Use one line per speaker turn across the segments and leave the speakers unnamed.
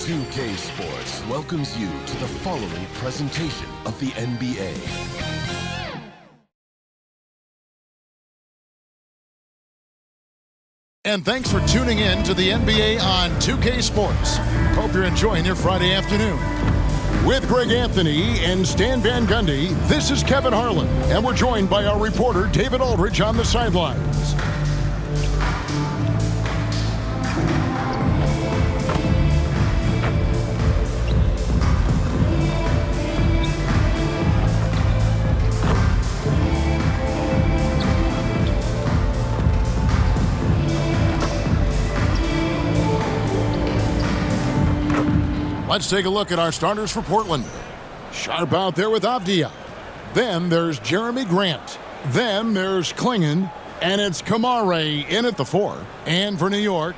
2K Sports welcomes you to the following presentation of the NBA.
And thanks for tuning in to the NBA on 2K Sports. Hope you're enjoying your Friday afternoon. With Greg Anthony and Stan Van Gundy, this is Kevin Harlan, and we're joined by our reporter David Aldridge on the sidelines. Let's take a look at our starters for Portland. Sharp out there with Avdia. Then there's Jeremy Grant. Then there's Klingon. And it's Kamare in at the 4. And for New York,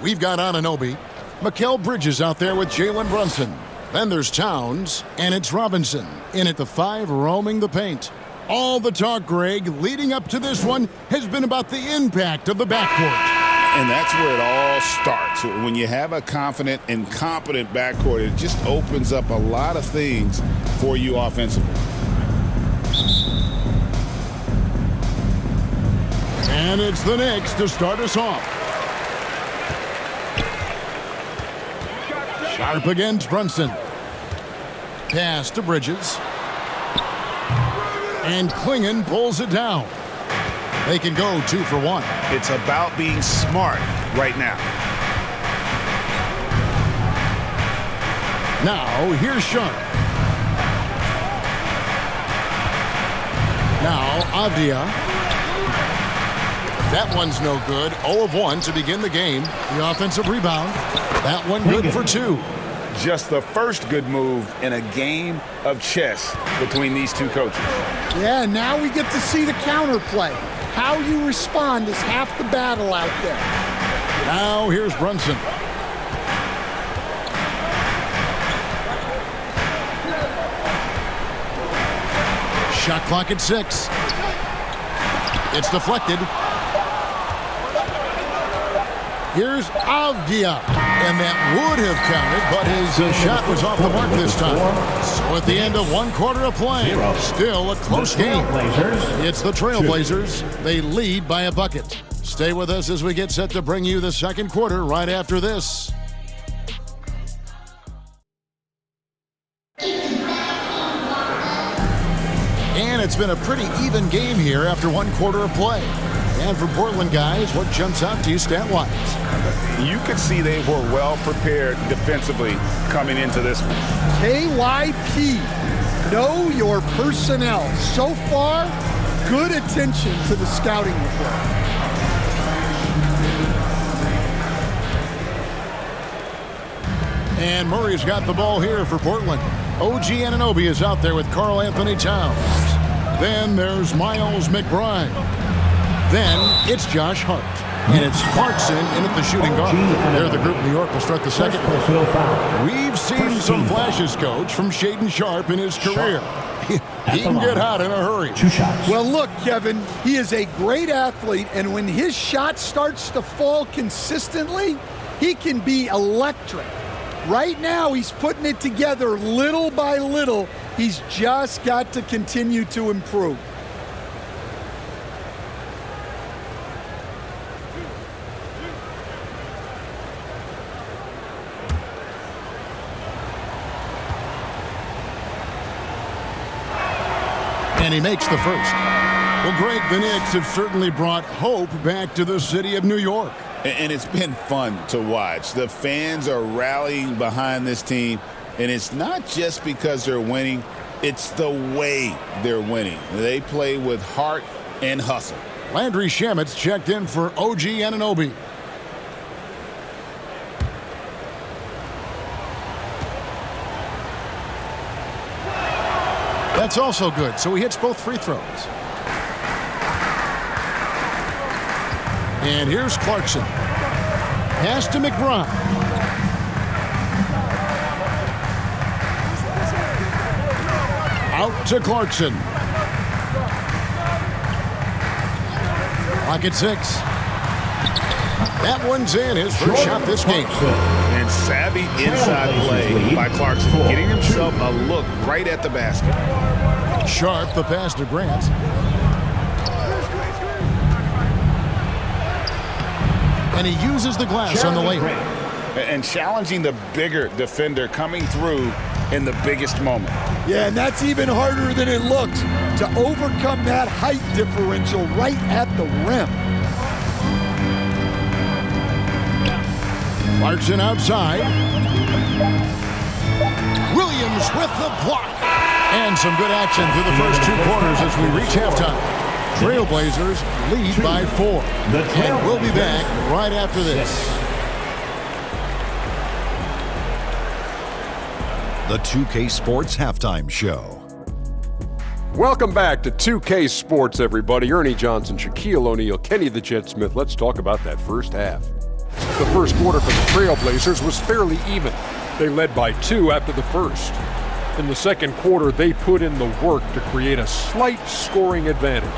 we've got Anunoby. Mikal Bridges out there with Jalen Brunson. Then there's Towns. And it's Robinson in at the 5, roaming the paint. All the talk, Greg, leading up to this one has been about the impact of the backcourt.
And that's where it all starts. When you have a confident and competent backcourt, it just opens up a lot of things for you offensively.
And it's the Knicks to start us off. Sharp against Brunson. Pass to Bridges. And Klingon pulls it down. They can go 2 for 1.
It's about being smart right now.
Now, here's Sharp. Now, Avdia. That one's no good. 0 of 1 to begin the game. The offensive rebound. That one good for 2.
Just the first good move in a game of chess between these two coaches.
Yeah, now we get to see the counterplay. How you respond is half the battle out there.
Now here's Brunson. Shot clock at 6. It's deflected. Here's Avdia. And that would have counted, but his shot was off the mark this time. So at the end of 1 quarter of play, still a close game. It's the Trailblazers. They lead by a bucket. Stay with us as we get set to bring you the second quarter right after this. And it's been a pretty even game here after 1 quarter of play. And for Portland guys, what jumps out to you stat-wise?
You could see they were well prepared defensively coming into this one.
KYP, know your personnel. So far, good attention to the scouting report.
And Murray's got the ball here for Portland. OG Anunoby is out there with Karl Anthony Towns. Then there's Miles McBride. Then it's Josh Hart. And it's Clarkson in at the shooting guard. They're the group. New York will start the second. We've seen some flashes, Coach, from Shaedon Sharpe in his career. He can get hot in a hurry.
2 shots.
Well, look, Kevin, he is a great athlete, and when his shot starts to fall consistently, he can be electric. Right now, he's putting it together little by little. He's just got to continue to improve.
And he makes the first. Well, Greg, the Knicks have certainly brought hope back to the city of New York.
And it's been fun to watch. The fans are rallying behind this team, and it's not just because they're winning, it's the way they're winning. They play with heart and hustle.
Landry Shamet's checked in for OG Anunoby. That's also good, so he hits both free throws. And here's Clarkson. Pass to McBride. Out to Clarkson. Clock at 6. That one's in his first shot this game.
And savvy inside play by Clarkson, getting himself a look right at the basket.
Sharp the pass to Grant. And he uses the glass on the layup.
And challenging the bigger defender coming through in the biggest moment.
Yeah, and that's even harder than it looks to overcome that height differential right at the rim.
Clarkson outside. Williams with the block. And some good action through the first 2 quarters as we reach halftime. Trailblazers lead by 4. And we'll be back right after this.
The 2K Sports Halftime Show.
Welcome back to 2K Sports, everybody. Ernie Johnson, Shaquille O'Neal, Kenny the Jet Smith. Let's talk about that first half. The first quarter for the Trailblazers was fairly even. They led by 2 after the first. In the second quarter, they put in the work to create a slight scoring advantage.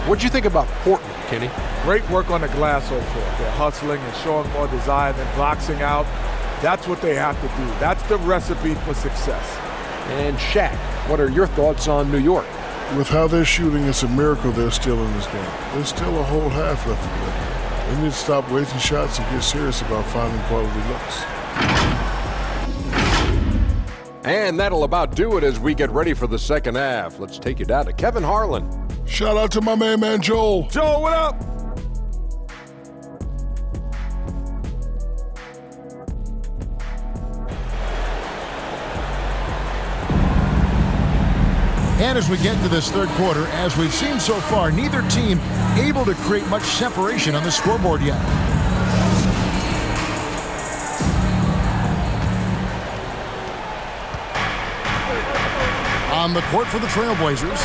What'd you think about Portland, Kenny?
Great work on the glass so far. They're hustling and showing more desire than boxing out. That's what they have to do. That's the recipe for success.
And Shaq, what are your thoughts on New York?
With how they're shooting, it's a miracle they're still in this game. There's still a whole half left to play. They need to stop wasting shots and get serious about finding quality looks.
And that'll about do it as we get ready for the second half. Let's take you down to Kevin Harlan.
Shout out to my man Joel.
Joel, what up?
And as we get to this third quarter, as we've seen so far, neither team able to create much separation on the scoreboard yet. On the court for the Trailblazers,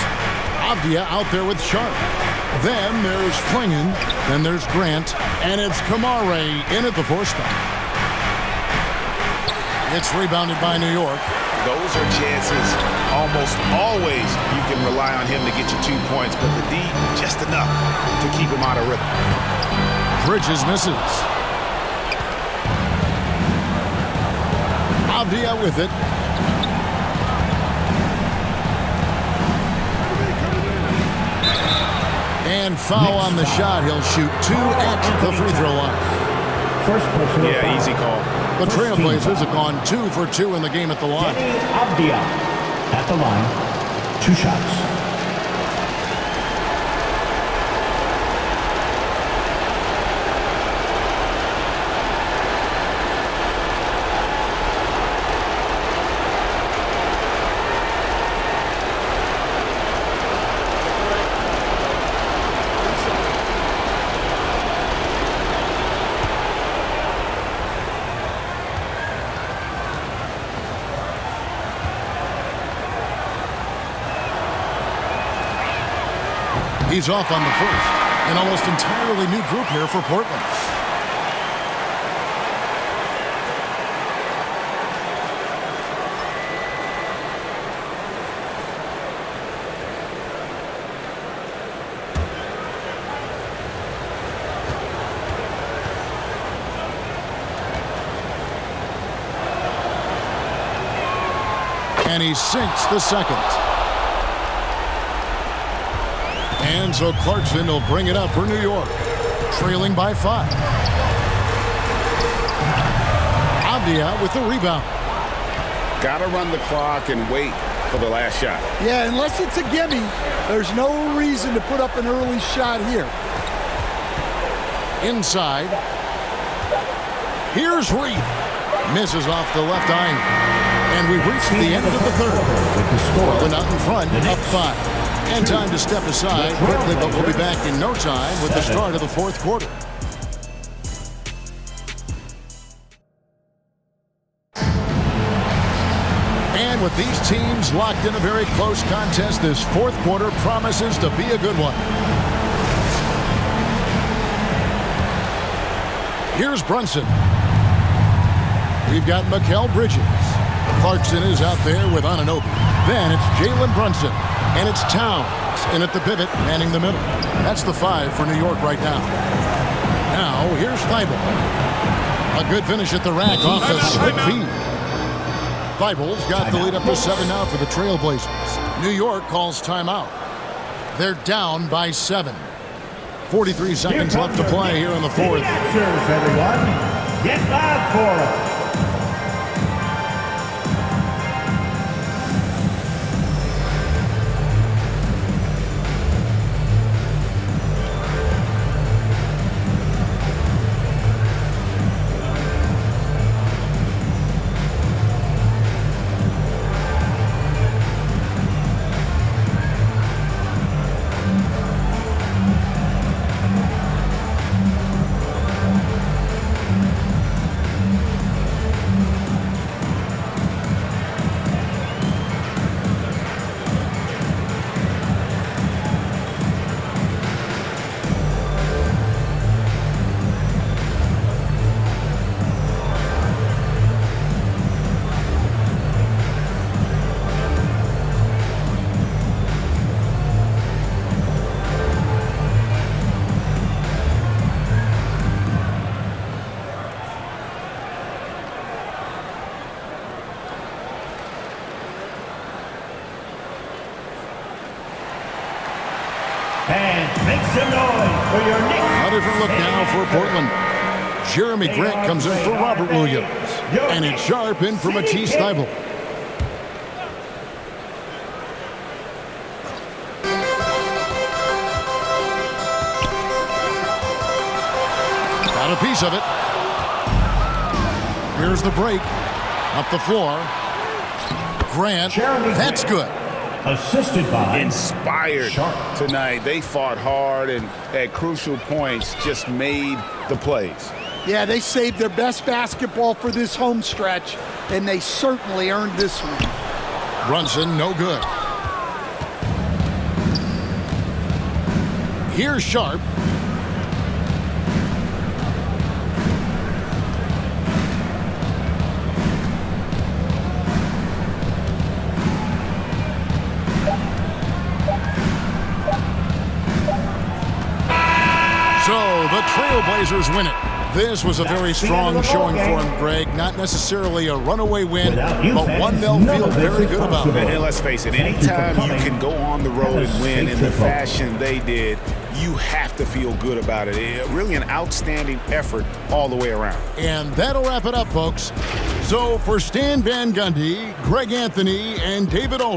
Avdia out there with Sharp. Then there's Klingon, then there's Grant, and it's Kamare in at the 4 spot. It's rebounded by New York.
Those are chances almost always you can rely on him to get you 2 points, but the D, just enough to keep him out of rhythm.
Bridges misses. Avdia with it. And foul on the shot. He'll shoot 2 at the free throw line.
Yeah, easy call.
The Trailblazers have gone 2 for 2 in the game at the line.
Avdia at the line, 2 shots.
He's off on the first. An almost entirely new group here for Portland. And he sinks the second. And so Clarkson will bring it up for New York, trailing by 5. Avdia with the rebound.
Got to run the clock and wait for the last shot.
Yeah, unless it's a gimme, there's no reason to put up an early shot here.
Inside. Here's Reath. Misses off the left iron. And we've reached the end of the third. Portland out in front, up 5. And time to step aside quickly, but we'll be back in no time with the start of the fourth quarter. And with these teams locked in a very close contest, this fourth quarter promises to be a good one. Here's Brunson. We've got Mikal Bridges. Clarkson is out there with Anunoby. Then it's Jalen Brunson. And it's Towns in at the pivot, manning the middle. That's the 5 for New York right now. Now, here's Thybulle. A good finish at the rack off a slick feed. Thybulle's got the lead up to 7 now for the Trailblazers. New York calls timeout. They're down by 7. 43 seconds left to play here in the fourth.
Answers, everyone. Get back for it. Fans, make some noise for your Knicks.
A different look now for Portland. Jeremy Grant comes in for Robert Williams. And it's Sharp in for Matisse Thybulle. Got a piece of it. Here's the break. Up the floor. Grant. That's good.
Assisted by
Inspired
Sharp.
tonight. They fought hard and at crucial points just made the plays.
Yeah, they saved their best basketball for this home stretch, and they certainly earned this one.
Brunson, no good. Here's Sharp. So the Trailblazers win it. This was a very strong showing for him, Greg. Not necessarily a runaway win, but one they'll feel very good about.
And let's face it, anytime you can go on the road and win in the fashion they did, you have to feel good about it. Really an outstanding effort all the way around.
And that'll wrap it up, folks. So for Stan Van Gundy, Greg Anthony, and David